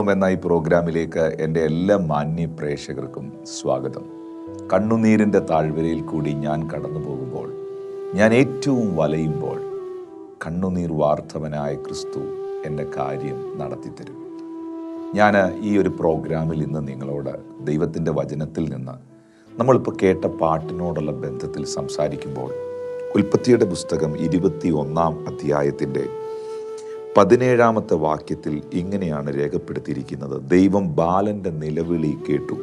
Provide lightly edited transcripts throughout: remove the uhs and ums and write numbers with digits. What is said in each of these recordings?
എന്ന ഈ പ്രോഗ്രാമിലേക്ക് എൻ്റെ എല്ലാ മാന്യ പ്രേക്ഷകർക്കും സ്വാഗതം. കണ്ണുനീരിൻ്റെ താഴ്വരയിൽ കൂടി ഞാൻ കടന്നു പോകുമ്പോൾ, ഞാൻ ഏറ്റവും വലയുമ്പോൾ, കണ്ണുനീർ വാർത്തവനായ ക്രിസ്തു എൻ്റെ കാര്യം നടത്തിത്തരും. ഞാൻ ഈ ഒരു പ്രോഗ്രാമിൽ ഇന്ന് നിങ്ങളോട് ദൈവത്തിൻ്റെ വചനത്തിൽ നിന്ന് നമ്മളിപ്പോൾ കേട്ട പാട്ടിനോടുള്ള ബന്ധത്തിൽ സംസാരിക്കുമ്പോൾ, ഉൽപ്പത്തിയുടെ പുസ്തകം 21-ാം അധ്യായത്തിൻ്റെ 17-ാമത്തെ വാക്യത്തിൽ ഇങ്ങനെയാണ് രേഖപ്പെടുത്തിയിരിക്കുന്നത്. ദൈവം ബാലൻ്റെ നിലവിളി കേട്ടു.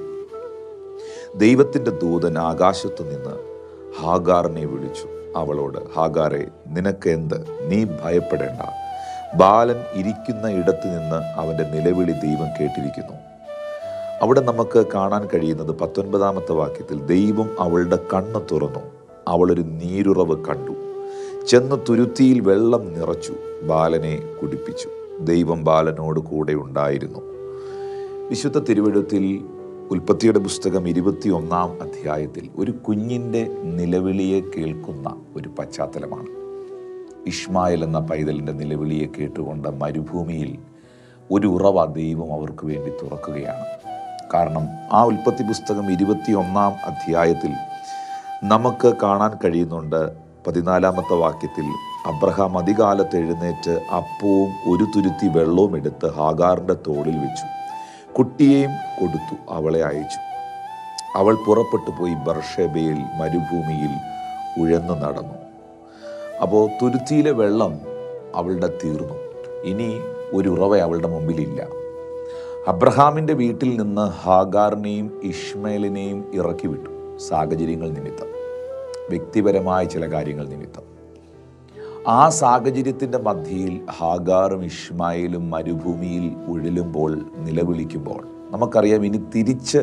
ദൈവത്തിൻ്റെ ദൂതൻ ആകാശത്തു നിന്ന് ഹാഗാറിനെ വിളിച്ചു. അവളോട്, ഹാഗാറെ, നിനക്ക് എന്ത്? നീ ഭയപ്പെടേണ്ട. ബാലൻ ഇരിക്കുന്ന ഇടത്ത് നിന്ന് അവൻ്റെ നിലവിളി ദൈവം കേട്ടിരിക്കുന്നു. അവിടെ നമുക്ക് കാണാൻ കഴിയുന്നത് 19-ാമത്തെ വാക്യത്തിൽ, ദൈവം അവളുടെ കണ്ണ് തുറന്നു. അവളൊരു നീരുറവ് കണ്ടു. ചെന്ന് തുരുത്തിയിൽ വെള്ളം നിറച്ചു, ബാലനെ കുടിപ്പിച്ചു. ദൈവം ബാലനോട് കൂടെ ഉണ്ടായിരുന്നു. വിശുദ്ധ തിരുവെഴുത്തിൽ ഉൽപ്പത്തിയുടെ പുസ്തകം 21-ാം അധ്യായത്തിൽ ഒരു കുഞ്ഞിൻ്റെ നിലവിളിയെ കേൾക്കുന്ന ഒരു പശ്ചാത്തലമാണ്. ഇഷ്മായേൽ എന്ന പൈതലിൻ്റെ നിലവിളിയെ കേട്ടുകൊണ്ട് മരുഭൂമിയിൽ ഒരു ഉറവ ദൈവം അവർക്ക് വേണ്ടി തുറക്കുകയാണ്. കാരണം ആ ഉൽപ്പത്തി പുസ്തകം 21-ാം അധ്യായത്തിൽ നമുക്ക് കാണാൻ കഴിയുന്നുണ്ട്. 14-ാമത്തെ വാക്യത്തിൽ, അബ്രഹാം അതികാലത്ത് എഴുന്നേറ്റ് അപ്പവും ഒരു തുരുത്തി വെള്ളവും എടുത്ത് ഹാഗാറിൻ്റെ തോളിൽ വെച്ചു, കുട്ടിയെയും കൊടുത്തു, അവളെ അയച്ചു. അവൾ പുറപ്പെട്ടു പോയി ബർഷേബയിൽ മരുഭൂമിയിൽ ഉഴന്നു നടന്നു. അപ്പോൾ തുരുത്തിയിലെ വെള്ളം അവളുടെ തീർന്നു. ഇനി ഒരു ഉറവ അവളുടെ മുമ്പിലില്ല. അബ്രഹാമിൻ്റെ വീട്ടിൽ നിന്ന് ഹാഗാറിനെയും ഇഷ്മയേലിനെയും ഇറക്കി വിട്ടു. സാഹചര്യങ്ങൾ നിമിത്തം, വ്യക്തിപരമായ ചില കാര്യങ്ങൾ നിമിത്തം. ആ സാഹചര്യത്തിൻ്റെ മധ്യയിൽ ഹാഗാറും ഇഷ്മായേലും മരുഭൂമിയിൽ ഉഴലുമ്പോൾ, നിലവിളിക്കുമ്പോൾ, നമുക്കറിയാം ഇനി തിരിച്ച്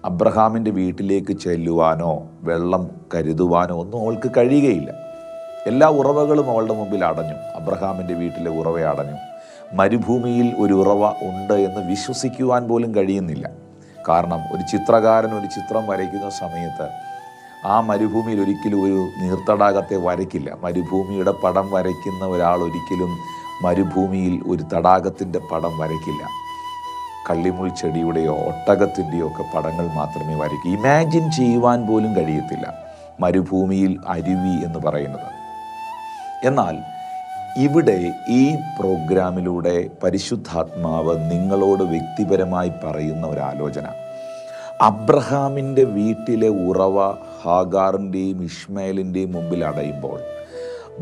അബ്രഹാമിൻ്റെ വീട്ടിലേക്ക് ചെല്ലുവാനോ വെള്ളം കരുതുവാനോ ഒന്നും അവൾക്ക് കഴിയുകയില്ല. എല്ലാ ഉറവകളും അവളുടെ മുമ്പിൽ അടഞ്ഞു. അബ്രഹാമിൻ്റെ വീട്ടിലെ ഉറവ അടഞ്ഞു. മരുഭൂമിയിൽ ഒരു ഉറവ ഉണ്ട് എന്ന് വിശ്വസിക്കുവാൻ പോലും കഴിയുന്നില്ല. കാരണം ഒരു ചിത്രകാരൻ ഒരു ചിത്രം വരയ്ക്കുന്ന സമയത്ത് ആ മരുഭൂമിയിൽ ഒരിക്കലും ഒരു നീർത്തടാകത്തെ വരയ്ക്കില്ല. മരുഭൂമിയുടെ പടം വരയ്ക്കുന്ന ഒരാൾ ഒരിക്കലും മരുഭൂമിയിൽ ഒരു തടാകത്തിൻ്റെ പടം വരയ്ക്കില്ല. കള്ളിമുൾ ചെടിയുടെയോ ഒട്ടകത്തിൻ്റെയോ ഒക്കെ പടങ്ങൾ മാത്രമേ വരയ്ക്കൂ. ഇമാജിൻ ചെയ്യുവാൻ പോലും കഴിയത്തില്ല മരുഭൂമിയിൽ അരുവി എന്ന് പറയുന്നത്. എന്നാൽ ഇവിടെ ഈ പ്രോഗ്രാമിലൂടെ പരിശുദ്ധാത്മാവ് നിങ്ങളോട് വ്യക്തിപരമായി പറയുന്ന ഒരാലോചന, അബ്രഹാമിൻ്റെ വീട്ടിലെ ഉറവ ഹാഗാറിൻ്റെയും ഇഷ്മയേലിൻ്റെയും മുമ്പിൽ അടയുമ്പോൾ,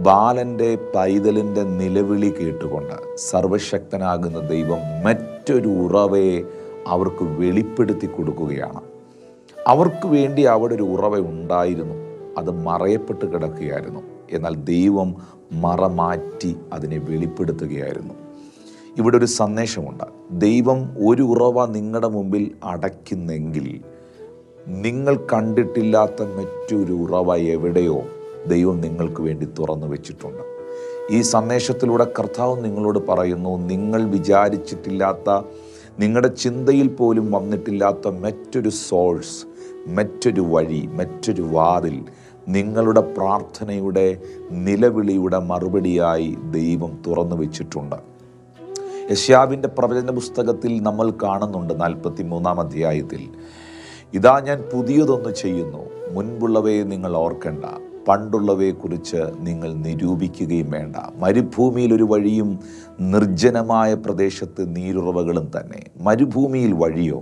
ബാലൻ്റെ പൈതലിൻ്റെ നിലവിളി കേട്ടുകൊണ്ട് സർവശക്തനാകുന്ന ദൈവം മറ്റൊരു ഉറവയെ അവർക്ക് വെളിപ്പെടുത്തി കൊടുക്കുകയാണ്. അവർക്ക് വേണ്ടി അവിടെ ഒരു ഉറവ ഉണ്ടായിരുന്നു. അത് മറയപ്പെട്ട് കിടക്കുകയായിരുന്നു. എന്നാൽ ദൈവം മറമാറ്റി അതിനെ വെളിപ്പെടുത്തുകയായിരുന്നു. ഇവിടെ ഒരു സന്ദേശമുണ്ട്. ദൈവം ഒരു ഉറവ നിങ്ങളുടെ മുമ്പിൽ അടയ്ക്കുന്നെങ്കിൽ, നിങ്ങൾ കണ്ടിട്ടില്ലാത്ത മറ്റൊരു ഉറവ എവിടെയോ ദൈവം നിങ്ങൾക്ക് വേണ്ടി തുറന്നു വെച്ചിട്ടുണ്ട്. ഈ സന്ദേശത്തിലൂടെ കർത്താവ് നിങ്ങളോട് പറയുന്നു, നിങ്ങൾ വിചാരിച്ചിട്ടില്ലാത്ത, നിങ്ങളുടെ ചിന്തയിൽ പോലും വന്നിട്ടില്ലാത്ത മറ്റൊരു സോഴ്സ്, മറ്റൊരു വഴി, മറ്റൊരു വാതിൽ നിങ്ങളുടെ പ്രാർത്ഥനയുടെ നിലവിളിയുടെ മറുപടിയായി ദൈവം തുറന്നു വെച്ചിട്ടുണ്ട്. യെശയ്യാവിൻ്റെ പ്രവചന പുസ്തകത്തിൽ നമ്മൾ കാണുന്നുണ്ട് 43-ാം അധ്യായത്തിൽ, ഇതാ ഞാൻ പുതിയതൊന്ന് ചെയ്യുന്നു, മുൻപുള്ളവയെ നിങ്ങൾ ഓർക്കണ്ട, പണ്ടുള്ളവയെക്കുറിച്ച് നിങ്ങൾ നിരൂപിക്കുകയും വേണ്ട. മരുഭൂമിയിൽ ഒരു വഴിയും നിർജ്ജനമായ പ്രദേശത്ത് നീരുറവകളും തന്നെ. മരുഭൂമിയിൽ വഴിയോ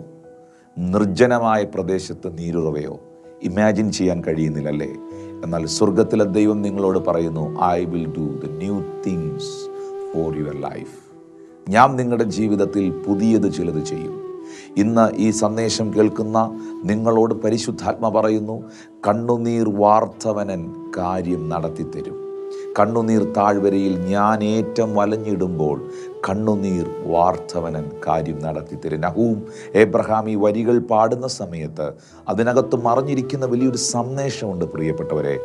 നിർജ്ജനമായ പ്രദേശത്ത് നീരുറവയോ ഇമാജിൻ ചെയ്യാൻ കഴിയുന്നില്ലല്ലേ? എന്നാൽ സ്വർഗത്തിലെ ദൈവം നിങ്ങളോട് പറയുന്നു, I will do the new things for your life. ഞാൻ നിങ്ങളുടെ ജീവിതത്തിൽ പുതിയത് ചിലത് ചെയ്യും. ഇന്ന് ഈ സന്ദേശം കേൾക്കുന്ന നിങ്ങളോട് പരിശുദ്ധാത്മ പറയുന്നു, കണ്ണുനീർ വാർത്തവനൻ കാര്യം നടത്തിത്തരും. കണ്ണുനീർ താഴ്വരയിൽ ഞാൻ ഏറ്റം വലഞ്ഞിടുമ്പോൾ കണ്ണുനീർ വാർത്തവനൻ കാര്യം നടത്തിത്തരും. നഹൂം എബ്രഹാം ഈ വരികൾ പാടുന്ന സമയത്ത് അതിനകത്ത് മറിഞ്ഞിരിക്കുന്ന വലിയൊരു സന്ദേശമുണ്ട് പ്രിയപ്പെട്ടവരെ.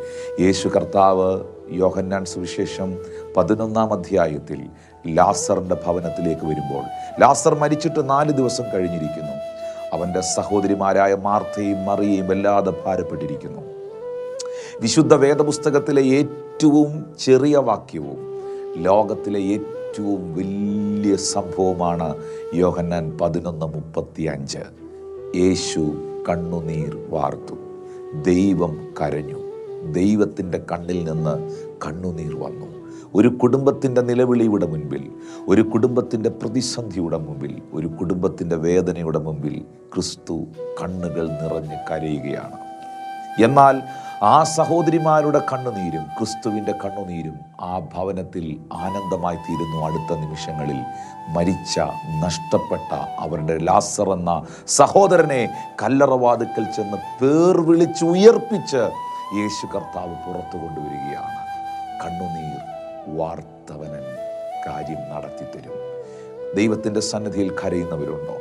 യേശു കർത്താവ് യോഹന്നാൻ സുവിശേഷം 11-ാം അധ്യായത്തിൽ ലാസറിൻ്റെ ഭവനത്തിലേക്ക് വരുമ്പോൾ, ലാസർ മരിച്ചിട്ട് 4 ദിവസം കഴിഞ്ഞിരിക്കുന്നു. അവൻ്റെ സഹോദരിമാരായ മാർത്തയും മറിയയും വല്ലാതെ ഭാരപ്പെട്ടിരിക്കുന്നു. വിശുദ്ധ വേദപുസ്തകത്തിലെ ഏറ്റവും ചെറിയ വാക്യവും ലോകത്തിലെ ഏറ്റവും വലിയ സംഭവമാണ് യോഹന്നാൻ 11:35. യേശു കണ്ണുനീർ വാർത്തു. ദൈവം കരഞ്ഞു. ദൈവത്തിൻ്റെ കണ്ണിൽ നിന്ന് കണ്ണുനീർ വന്നു. ഒരു കുടുംബത്തിൻ്റെ നിലവിളിയുടെ മുൻപിൽ, ഒരു കുടുംബത്തിൻ്റെ പ്രതിസന്ധിയുടെ മുമ്പിൽ, ഒരു കുടുംബത്തിൻ്റെ വേദനയുടെ മുമ്പിൽ ക്രിസ്തു കണ്ണുകൾ നിറഞ്ഞ് കരയുകയാണ്. എന്നാൽ ആ സഹോദരിമാരുടെ കണ്ണുനീരും ക്രിസ്തുവിൻ്റെ കണ്ണുനീരും ആ ഭവനത്തിൽ ആനന്ദമായി തീരുന്നു. അടുത്ത നിമിഷങ്ങളിൽ മരിച്ച, നഷ്ടപ്പെട്ട അവരുടെ ലാസർ എന്ന സഹോദരനെ കല്ലറവാതിക്കൽ ചെന്ന് പേർ വിളിച്ച് ഉയർപ്പിച്ച് യേശു കർത്താവ് പുറത്തു കൊണ്ടുവരികയാണ്. കണ്ണുനീർ വാർത്തവനൻ കാര്യം നടത്തിത്തരും. ദൈവത്തിൻ്റെ സന്നിധിയിൽ കരയുന്നവരുണ്ടോ?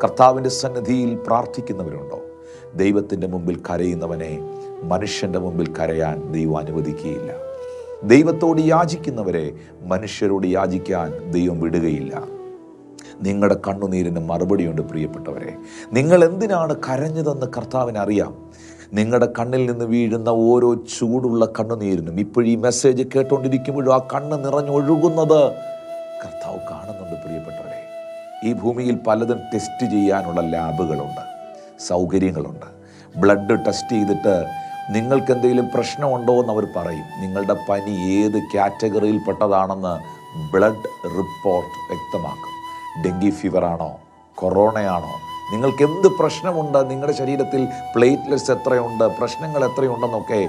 കർത്താവിൻ്റെ സന്നിധിയിൽ പ്രാർത്ഥിക്കുന്നവരുണ്ടോ? ദൈവത്തിൻ്റെ മുമ്പിൽ കരയുന്നവനെ മനുഷ്യൻ്റെ മുമ്പിൽ കരയാൻ ദൈവം അനുവദിക്കുകയില്ല. ദൈവത്തോട് യാചിക്കുന്നവരെ മനുഷ്യരോട് യാചിക്കാൻ ദൈവം വിടുകയില്ല. നിങ്ങളുടെ കണ്ണുനീരിന് മറുപടിയുണ്ട് പ്രിയപ്പെട്ടവരെ. നിങ്ങൾ എന്തിനാണ് കരഞ്ഞതെന്ന് കർത്താവിന് അറിയാം. നിങ്ങളുടെ കണ്ണിൽ നിന്ന് വീഴുന്ന ഓരോ ചൂടുള്ള കണ്ണുനീരിനും ഇപ്പോഴും ഈ മെസ്സേജ് കേട്ടുകൊണ്ടിരിക്കുമ്പോഴും ആ കണ്ണ് നിറഞ്ഞൊഴുകുന്നത് കർത്താവ് കാണുന്നുണ്ട് പ്രിയപ്പെട്ടവരെ. ഈ ഭൂമിയിൽ പലതും ടെസ്റ്റ് ചെയ്യാനുള്ള ലാബുകളുണ്ട്, സൗകര്യങ്ങളുണ്ട്. ബ്ലഡ് ടെസ്റ്റ് ചെയ്തിട്ട് നിങ്ങൾക്ക് എന്തെങ്കിലും പ്രശ്നമുണ്ടോ എന്ന് അവർ പറയും. നിങ്ങളുടെ പനി ഏത് കാറ്റഗറിയിൽ പെട്ടതാണെന്ന് ബ്ലഡ് റിപ്പോർട്ട് വ്യക്തമാക്കും. ഡെങ്കി ഫീവറാണോ, കൊറോണയാണോ, നിങ്ങൾക്ക് എന്ത് പ്രശ്നമുണ്ട്, നിങ്ങളുടെ ശരീരത്തിൽ പ്ലേറ്റ്ലെറ്റ്സ് എത്രയുണ്ട്, പ്രശ്നങ്ങൾ എത്രയുണ്ടെന്നൊക്കെ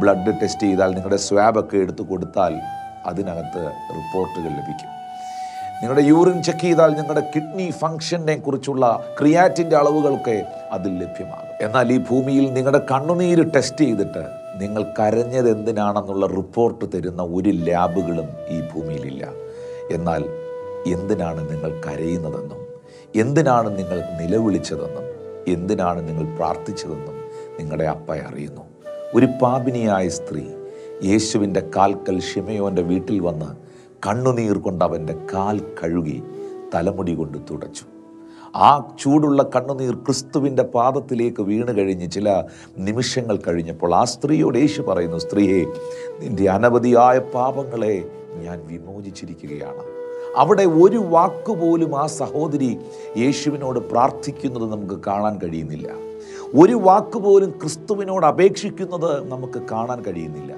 ബ്ലഡ് ടെസ്റ്റ് ചെയ്താൽ, നിങ്ങളുടെ സ്വാബൊക്കെ എടുത്തു കൊടുത്താൽ അതിനകത്ത് റിപ്പോർട്ടുകൾ ലഭിക്കും. നിങ്ങളുടെ യൂറിൻ ചെക്ക് ചെയ്താൽ നിങ്ങളുടെ കിഡ്നി ഫങ്ഷനെ കുറിച്ചുള്ള ക്രിയാറ്റിൻ്റെ അളവുകളൊക്കെ അതിൽ ലഭ്യമാകും. എന്നാൽ ഈ ഭൂമിയിൽ നിങ്ങളുടെ കണ്ണുനീര് ടെസ്റ്റ് ചെയ്തിട്ട് നിങ്ങൾ കരഞ്ഞത് എന്തിനാണെന്നുള്ള റിപ്പോർട്ട് തരുന്ന ഒരു ലാബുകളും ഈ ഭൂമിയിലില്ല. എന്നാൽ എന്തിനാണ് നിങ്ങൾ കരയുന്നതെന്നും, എന്തിനാണ് നിങ്ങൾ നിലവിളിച്ചതെന്നും, എന്തിനാണ് നിങ്ങൾ പ്രാർത്ഥിച്ചതെന്നും നിങ്ങളുടെ അപ്പ അറിയുന്നു. ഒരു പാപിനിയായ സ്ത്രീ യേശുവിൻ്റെ കാൽക്കൽ ശിമയോൻ്റെ വീട്ടിൽ വന്ന് കണ്ണുനീർ കൊണ്ട് അവൻ്റെ കാൽ കഴുകി തലമുടി കൊണ്ട് തുടച്ചു. ആ ചൂടുള്ള കണ്ണുനീർ ക്രിസ്തുവിൻ്റെ പാദത്തിലേക്ക് വീണ് കഴിഞ്ഞ് ചില നിമിഷങ്ങൾ കഴിഞ്ഞപ്പോൾ ആ സ്ത്രീയോട് യേശു പറയുന്നു, സ്ത്രീയെ, നിന്റെ അനവധിയായ പാപങ്ങളെ ഞാൻ വിമോചിച്ചിരിക്കുകയാണ്. അവിടെ ഒരു വാക്കുപോലും ആ സഹോദരി യേശുവിനോട് പ്രാർത്ഥിക്കുന്നത് നമുക്ക് കാണാൻ കഴിയുന്നില്ല. ഒരു വാക്കുപോലും ക്രിസ്തുവിനോട് അപേക്ഷിക്കുന്നത് നമുക്ക് കാണാൻ കഴിയുന്നില്ല.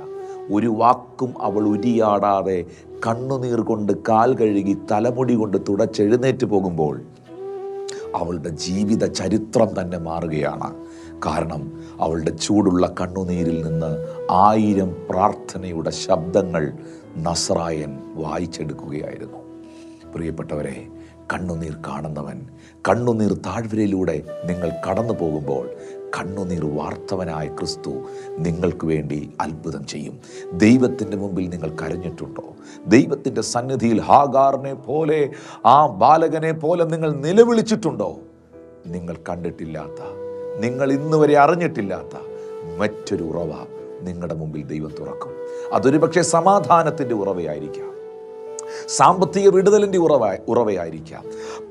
ഒരു വാക്കും അവൾ ഉരിയാടാതെ കണ്ണുനീർ കൊണ്ട് കാൽ കഴുകി തലമുടി കൊണ്ട് തുടച്ചെഴുന്നേറ്റ് പോകുമ്പോൾ അവളുടെ ജീവിത ചരിത്രം തന്നെ മാറുകയാണ്. കാരണം അവളുടെ ചൂടുള്ള കണ്ണുനീരിൽ നിന്ന് 1000 പ്രാർത്ഥനയുടെ ശബ്ദങ്ങൾ നസ്രായൻ വായിച്ചെടുക്കുകയായിരുന്നു. പ്രിയപ്പെട്ടവരെ, കണ്ണുനീർ കാണുന്നവൻ, കണ്ണുനീർ താഴ്വരയിലൂടെ നിങ്ങൾ കടന്നു പോകുമ്പോൾ കണ്ണുനീർ വാർത്തവനായ ക്രിസ്തു നിങ്ങൾക്ക് വേണ്ടി അത്ഭുതം ചെയ്യും. ദൈവത്തിൻ്റെ മുമ്പിൽ നിങ്ങൾ കരഞ്ഞിട്ടുണ്ടോ? ദൈവത്തിൻ്റെ സന്നിധിയിൽ ഹാഗാറിനെ പോലെ, ആ ബാലകനെ പോലെ നിങ്ങൾ നിലവിളിച്ചിട്ടുണ്ടോ? നിങ്ങൾ കണ്ടിട്ടില്ലാത്ത, നിങ്ങൾ ഇന്ന് വരെ അറിഞ്ഞിട്ടില്ലാത്ത മറ്റൊരു ഉറവ നിങ്ങളുടെ മുമ്പിൽ ദൈവം തുറക്കും. അതൊരു പക്ഷേ സമാധാനത്തിൻ്റെ ഉറവയായിരിക്കാം, സാമ്പത്തിക വിടുതലിൻ്റെ ഉറവയായിരിക്കാം,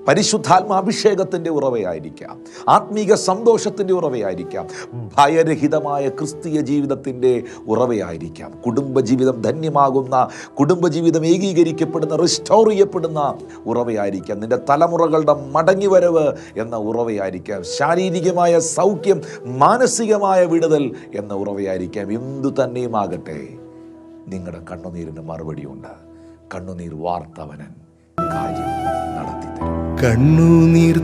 പരിശുദ്ധാത്മാഭിഷേകത്തിൻ്റെ ഉറവയായിരിക്കാം, ആത്മീക സന്തോഷത്തിൻ്റെ ഉറവയായിരിക്കാം, ഭയരഹിതമായ ക്രിസ്തീയ ജീവിതത്തിൻ്റെ ഉറവയായിരിക്കാം, കുടുംബജീവിതം ധന്യമാകുന്ന, കുടുംബജീവിതം ഏകീകരിക്കപ്പെടുന്ന, റിസ്റ്റോർ ചെയ്യപ്പെടുന്ന ഉറവയായിരിക്കാം, നിന്റെ തലമുറകളുടെ മടങ്ങിവരവ് എന്ന ഉറവയായിരിക്കാം, ശാരീരികമായ സൗഖ്യം, മാനസികമായ വിടുതൽ എന്ന ഉറവയായിരിക്കാം. എന്തു തന്നെയുമാകട്ടെ, നിങ്ങളുടെ കണ്ണുനീരിന് മറുപടിയുണ്ട്. കണ്ണുനീർ വാർത്തവനൻ കാര്യം നടത്തിത്തരും. കണ്ണുനീർ